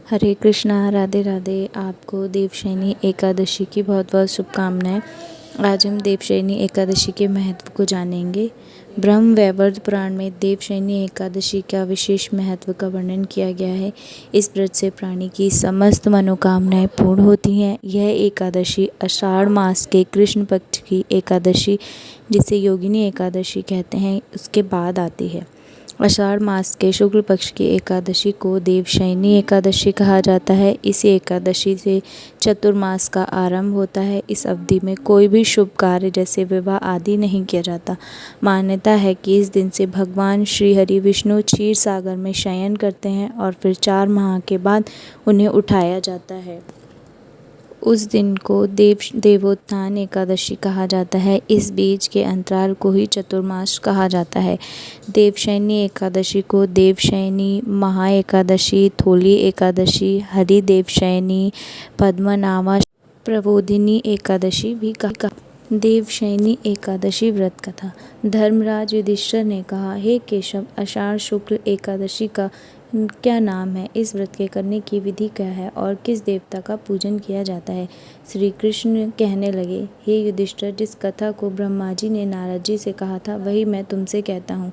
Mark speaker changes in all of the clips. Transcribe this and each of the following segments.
Speaker 1: हरे कृष्णा, राधे राधे। आपको देवशयनी एकादशी की बहुत बहुत शुभकामनाएं। आज हम देवशयनी एकादशी के महत्व को जानेंगे। ब्रह्म वैवर्त पुराण में देवशयनी एकादशी का विशेष महत्व का वर्णन किया गया है। इस व्रत से प्राणी की समस्त मनोकामनाएं पूर्ण होती हैं। यह एकादशी आषाढ़ मास के कृष्ण पक्ष की एकादशी, जिसे योगिनी एकादशी कहते हैं, उसके बाद आती है। आषाढ़ मास के शुक्ल पक्ष की एकादशी को देवशयनी एकादशी कहा जाता है। इसी एकादशी से चतुर्मास का आरंभ होता है। इस अवधि में कोई भी शुभ कार्य जैसे विवाह आदि नहीं किया जाता। मान्यता है कि इस दिन से भगवान श्री हरि विष्णु क्षीर सागर में शयन करते हैं और फिर 4 माह के बाद उन्हें उठाया जाता है। उस दिन को देवोत्थान एकादशी कहा जाता है। इस बीच के अंतराल को ही चतुर्मास कहा जाता है। देवशयनी एकादशी को देवशयनी, महा एकादशी, थोली एकादशी, हरि देवशयनी, पद्मनाभा प्रबोधिनी एकादशी भी कहा। देवशयनी एकादशी व्रत कथा। धर्मराज युधिष्ठिर ने कहा, हे केशव, आषाढ़ शुक्ल एकादशी का क्या नाम है? इस व्रत के करने की विधि क्या है और किस देवता का पूजन किया जाता है? श्री कृष्ण कहने लगे, हे युधिष्ठिर, जिस कथा को ब्रह्मा जी ने नारद जी से कहा था वही मैं तुमसे कहता हूँ।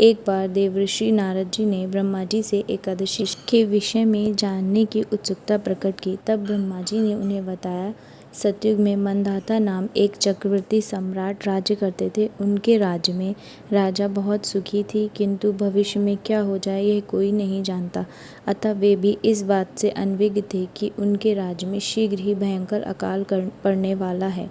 Speaker 1: एक बार देवऋषि नारद जी ने ब्रह्मा जी से एकादशी के विषय में जानने की उत्सुकता प्रकट की। तब ब्रह्मा जी ने उन्हें बताया, सतयुग में मंधाता नाम एक चक्रवर्ती सम्राट राज्य करते थे। उनके राज्य में राजा बहुत सुखी थी, किंतु भविष्य में क्या हो जाए यह कोई नहीं जानता। अतः वे भी इस बात से अनभिज्ञ थे कि उनके राज्य में शीघ्र ही भयंकर अकाल पड़ने वाला है।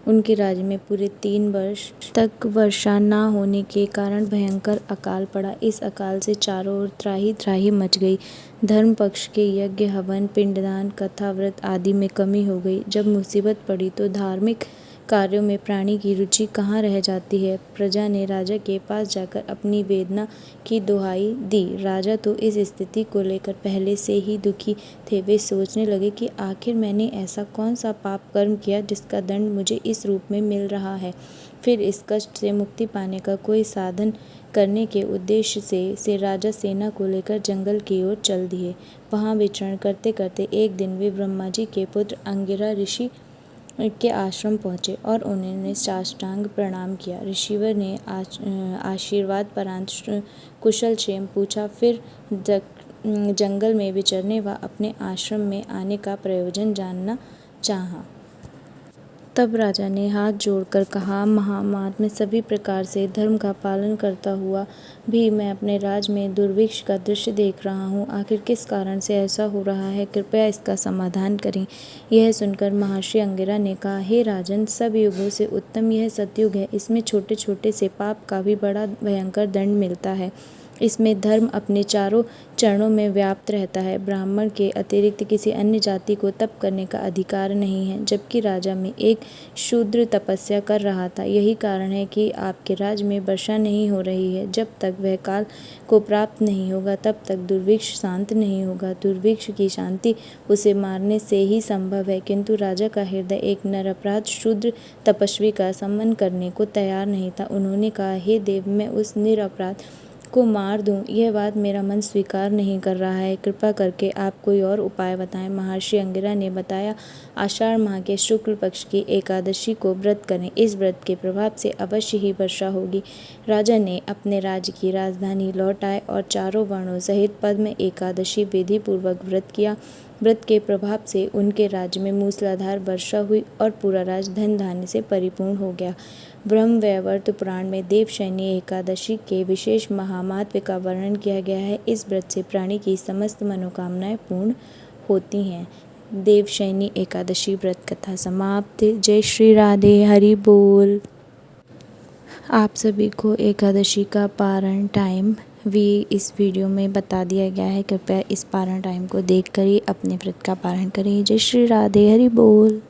Speaker 1: उनके राज्य में पूरे 3 वर्ष तक वर्षा न होने के कारण भयंकर अकाल पड़ा। इस अकाल से चारों ओर त्राही त्राही मच गई। धर्म पक्ष के यज्ञ, हवन, पिंडदान, कथा, व्रत आदि में कमी हो गई। जब मुसीबत पड़ी तो धार्मिक कार्यों में प्राणी की रुचि कहाँ रह जाती है। प्रजा ने राजा के पास जाकर अपनी वेदना की दुहाई दी। राजा तो इस स्थिति को लेकर पहले से ही दुखी थे। वे सोचने लगे कि आखिर मैंने ऐसा कौन सा पाप कर्म किया जिसका दंड मुझे इस रूप में मिल रहा है। फिर इस कष्ट से मुक्ति पाने का कोई साधन करने के उद्देश्य से राजा सेना को लेकर जंगल की ओर चल दिए। वहाँ विचरण करते करते एक दिन वे ब्रह्मा जी के पुत्र अंगिरा ऋषि के आश्रम पहुँचे और उन्होंने साष्टांग प्रणाम किया। ऋषिवर ने आशीर्वाद परांत कुशल क्षेम पूछा। फिर जंगल में विचरने व अपने आश्रम में आने का प्रयोजन जानना चाहा। तब राजा ने हाथ जोड़कर कहा, महात्मा, सभी प्रकार से धर्म का पालन करता हुआ भी मैं अपने राज्य में दुर्भिक्ष का दृश्य देख रहा हूँ। आखिर किस कारण से ऐसा हो रहा है? कृपया इसका समाधान करें। यह सुनकर महर्षि अंगिरा ने कहा, हे राजन, सब युगों से उत्तम यह सतयुग है। इसमें छोटे छोटे से पाप का भी बड़ा भयंकर दंड मिलता है। इसमें धर्म अपने चारों चरणों में व्याप्त रहता है। ब्राह्मण के अतिरिक्त किसी अन्य जाति को तप करने का अधिकार नहीं है। जबकि राजा में एक शूद्र तपस्या कर रहा था। यही कारण है कि आपके राज्य में वर्षा नहीं हो रही है। जब तक वह काल को प्राप्त नहीं होगा तब तक दुर्भिक्ष शांत नहीं होगा। दुर्भिक्ष की शांति उसे मारने से ही संभव है। किंतु राजा का हृदय एक निरपराध शूद्र तपस्वी का सम्मान करने को तैयार नहीं था। उन्होंने कहा, हे देव, मैं उस निरपराध को मार दूं, यह बात मेरा मन स्वीकार नहीं कर रहा है। कृपा करके आप कोई और उपाय बताएं। महर्षि अंगिरा ने बताया, आषाढ़ माह के शुक्ल पक्ष की एकादशी को व्रत करें। इस व्रत के प्रभाव से अवश्य ही वर्षा होगी। राजा ने अपने राज्य की राजधानी लौट आए और चारों वर्णों सहित पद्म एकादशी विधि पूर्वक व्रत किया। व्रत के प्रभाव से उनके राज्य में मूसलाधार वर्षा हुई और पूरा राज्य धन धान्य से परिपूर्ण हो गया। ब्रह्म वैवर्त पुराण में देवशयनी एकादशी के विशेष महामात्म्य का वर्णन किया गया है। इस व्रत से प्राणी की समस्त मनोकामनाएं पूर्ण होती हैं। देवशयनी एकादशी व्रत कथा समाप्त। जय श्री राधे, हरि बोल। आप सभी को एकादशी का पारण टाइम भी इस वीडियो में बता दिया गया है। कृपया इस पारण टाइम को देखकर ही अपने व्रत का पारण करें। जय श्री राधे, हरि बोल।